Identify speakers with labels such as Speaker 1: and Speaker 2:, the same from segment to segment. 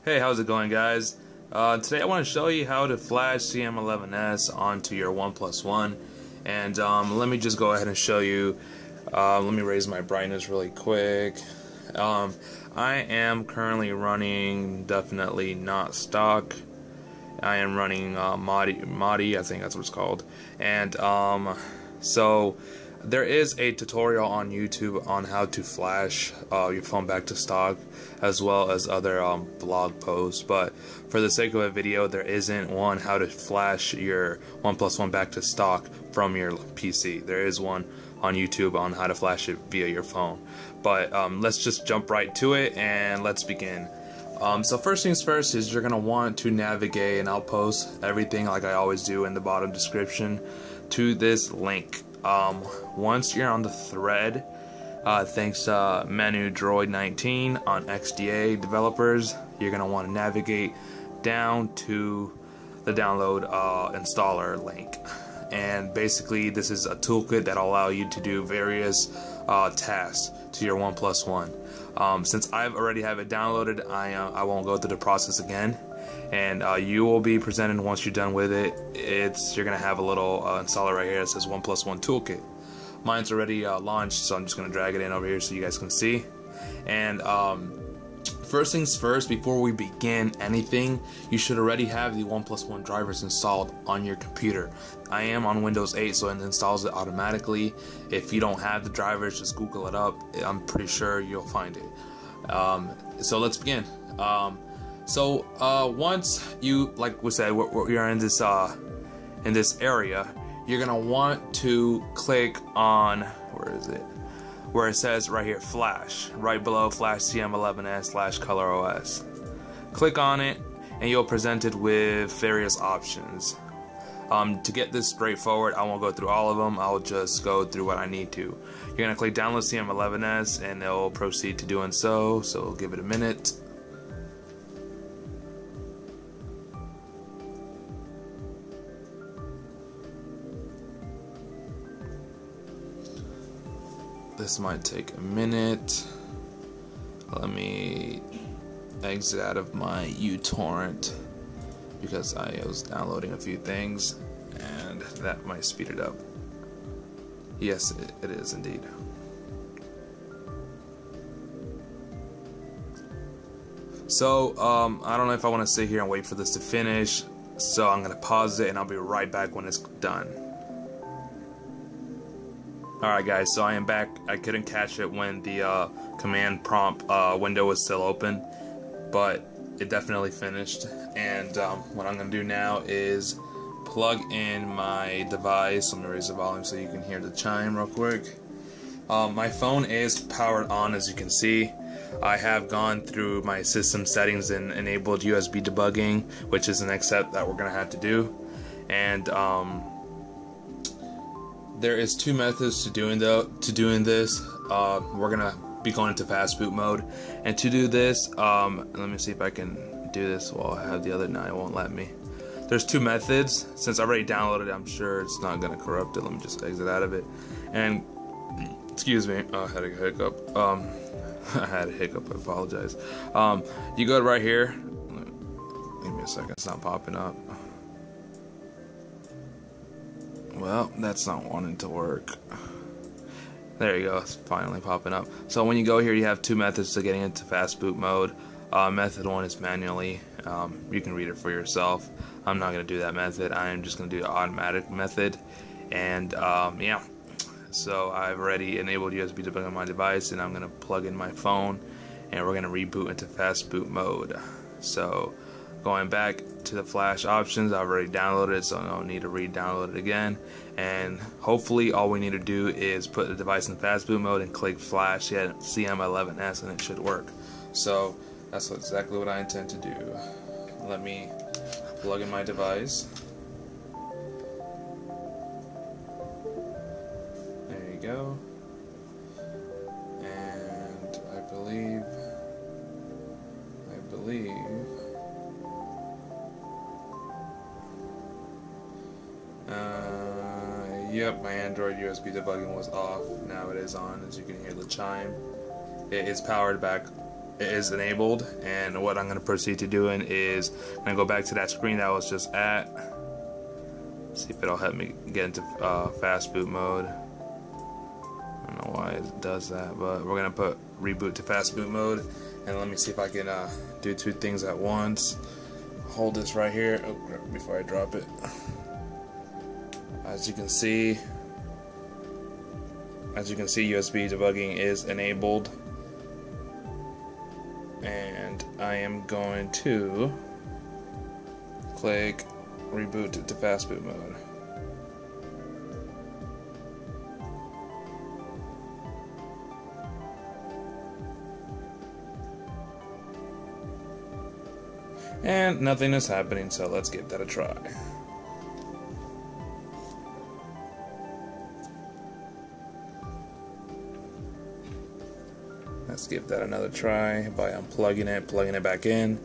Speaker 1: Hey, how's it going, guys? Today I want to show you how to flash CM11S onto your OnePlus One. And let me just go ahead and show you. Let me raise my brightness really quick. I am currently running definitely not stock. I am running Modi, I think that's what it's called. And so there is a tutorial on YouTube on how to flash your phone back to stock, as well as other blog posts. But for the sake of a video, there isn't one how to flash your OnePlus One back to stock from your PC. There is one on YouTube on how to flash it via your phone. But let's just jump right to it and let's begin. So first things first is you're gonna want to navigate, and I'll post everything like I always do in the bottom description, to this link. Once you're on the thread, thanks to Menu Droid 19 on XDA developers, you're gonna want to navigate down to the download installer link. And basically this is a toolkit that'll allow you to do various tasks to your OnePlus One. Since I've already have it downloaded, I won't go through the process again, and you will be presented once you're done with it. You're gonna have a little installer right here that says OnePlus One toolkit. Mine's already launched, so I'm just gonna drag it in over here so you guys can see. And first things first, before we begin anything, you should already have the OnePlus One drivers installed on your computer. I am on Windows 8, so it installs it automatically. If you don't have the drivers, just Google it up. I'm pretty sure you'll find it. So let's begin. Once you, like we said, we're in this area, you're gonna want to click on, where is it? Where it says right here, flash, right below flash CM11S / color OS. Click on it and you'll presented with various options. To get this straightforward, I won't go through all of them. I'll just go through what I need to. You're gonna click download CM11S and it'll proceed to doing so. So we'll give it a minute. This might take a minute. Let me exit out of my uTorrent because I was downloading a few things, and that might speed it up. Yes, it is indeed. So I don't know if I want to sit here and wait for this to finish, so I'm gonna pause it and I'll be right back when it's done. Alright guys, so I am back. I couldn't catch it when the command prompt window was still open, but it definitely finished. And what I'm going to do now is plug in my device. Let me raise the volume so you can hear the chime real quick. My phone is powered on, as you can see. I have gone through my system settings and enabled USB debugging, which is the next step that we're going to have to do. And there is two methods to doing this. We're gonna be going into fast boot mode, and to do this, let me see if I can do this while I have the other. Now it won't let me. There's two methods. Since I already downloaded it, I'm sure it's not gonna corrupt it. Let me just exit out of it. And excuse me, I had a hiccup. I had a hiccup. I apologize. You go right here. Give me a second. It's not popping up. Well, that's not wanting to work. There you go, it's finally popping up. So when you go here, you have two methods to getting into fast boot mode. Method one is manually. You can read it for yourself. I'm not going to do that method. I am just going to do the automatic method. And yeah, so I've already enabled USB debug on my device, and I'm going to plug in my phone, and we're going to reboot into fast boot mode. So going back to the flash options, I've already downloaded it, so I don't need to re-download it again. And hopefully all we need to do is put the device in fast boot mode and click flash CM11S, and it should work. So that's exactly what I intend to do. Let me plug in my device. There you go. And I believe yep, my Android USB debugging was off. Now it is on, as you can hear the chime. It is powered back is enabled, and what I'm going to proceed to doing is I'm going to go back to that screen that I was just at. See if it'll help me get into fast boot mode. I don't know why it does that, but we're going to put reboot to fast boot mode, and let me see if I can do two things at once. Hold this right here before I drop it. As you can see, USB debugging is enabled, and I am going to click reboot to fast boot mode. And nothing is happening, so let's give that a try. Let's give that another try by unplugging it, plugging it back in.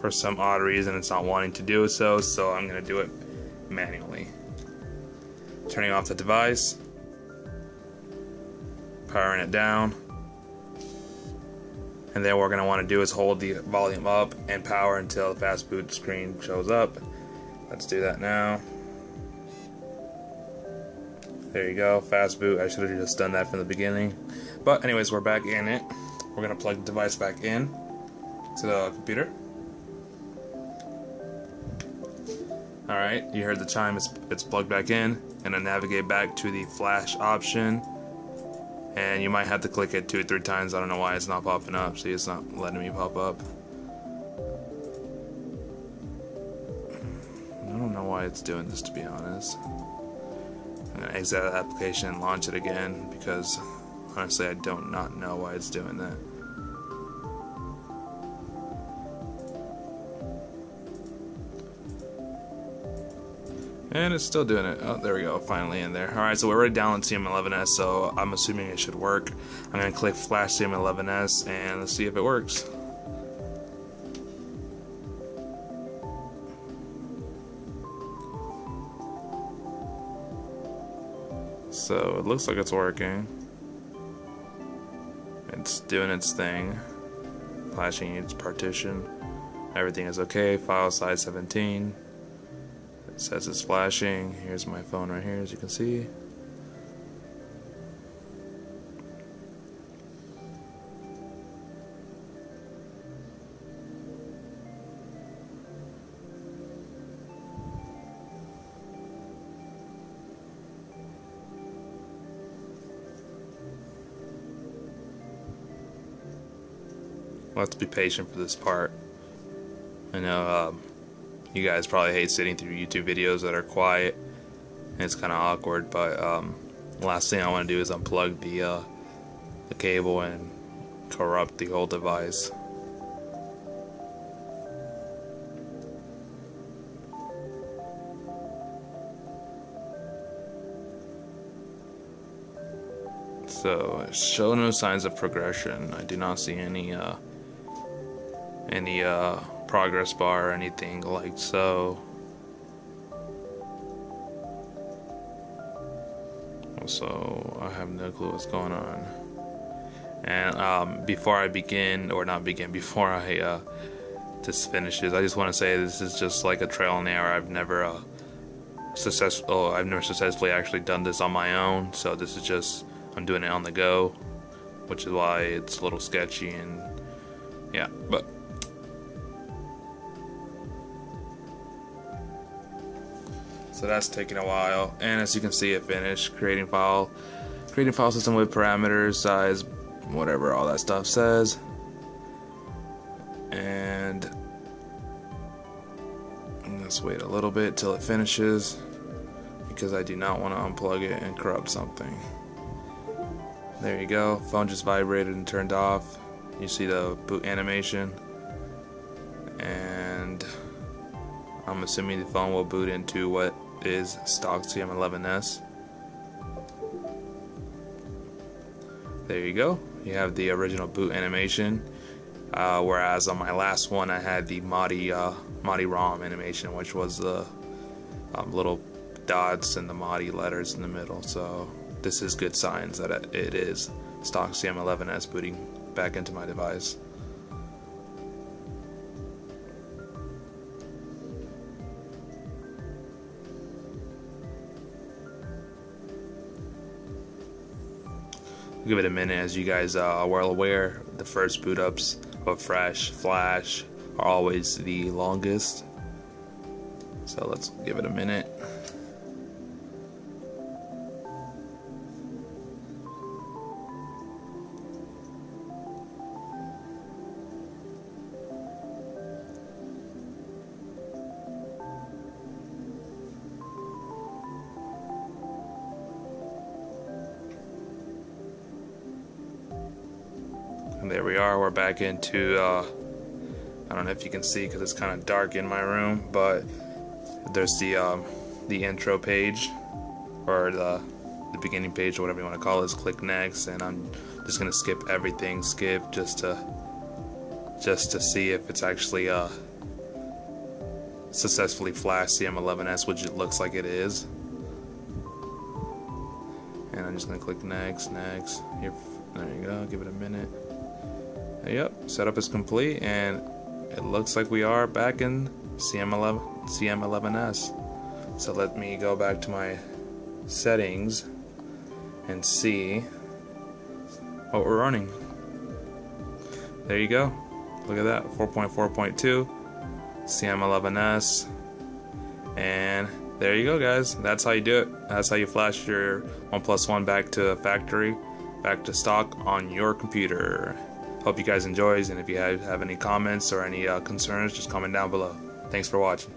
Speaker 1: For some odd reason, it's not wanting to do so, so I'm going to do it manually. Turning off the device, powering it down, and then what we're going to want to do is hold the volume up and power until the fast boot screen shows up. Let's do that now. There you go, fast boot. I should have just done that from the beginning. But anyways, we're back in it. We're going to plug the device back in to the computer. Alright, you heard the chime, it's plugged back in, and then navigate back to the flash option, and you might have to click it 2 or 3 times. I don't know why it's not popping up. See, it's not letting me pop up. I don't know why it's doing this, to be honest. I'm going to exit the application and launch it again, because honestly I don't not know why it's doing that. And it's still doing it. Oh, there we go, finally in there. Alright, so we're already downloading CM11S, so I'm assuming it should work. I'm going to click Flash CM11S, and let's see if it works. So it looks like it's working. It's doing its thing. Flashing its partition. Everything is okay. File size 17. It says it's flashing. Here's my phone right here, as you can see. We'll have to be patient for this part. I know you guys probably hate sitting through YouTube videos that are quiet, and it's kind of awkward, but last thing I want to do is unplug the cable and corrupt the whole device. So, show no signs of progression. I do not see any progress bar or anything like so. So I have no clue what's going on. And before I begin, or not begin, before I this finishes, I just want to say this is just like a trial and error. I've never successfully actually done this on my own. So this is just, I'm doing it on the go, which is why it's a little sketchy, and yeah, but so that's taking a while. And as you can see, it finished. Creating file system with parameters, size, whatever all that stuff says. And let's wait a little bit till it finishes, because I do not want to unplug it and corrupt something. There you go. Phone just vibrated and turned off. You see the boot animation, and I'm assuming the phone will boot into what is stock CM11S. There you go. You have the original boot animation. Whereas on my last one I had the Modi ROM animation, which was the little dots and the Modi letters in the middle. So this is good signs that it is stock CM11S booting back into my device. Give it a minute. As you guys are well aware, the first boot ups of Flash are always the longest. So let's give it a minute. And there we are, we're back into, I don't know if you can see because it's kind of dark in my room, but there's the intro page, or the beginning page, or whatever you want to call it. Click next, and I'm just going to skip everything, just to see if it's actually successfully flashed CM11S, which it looks like it is. And I'm just going to click next. Here, there you go, give it a minute. Yep, setup is complete, and it looks like we are back in CM11S. So let me go back to my settings and see what we're running. There you go. Look at that, 4.4.2 CM11S, and there you go, guys. That's how you do it. That's how you flash your OnePlus One back to factory, back to stock on your computer. Hope you guys enjoy, and if you have any comments or any concerns, just comment down below. Thanks for watching.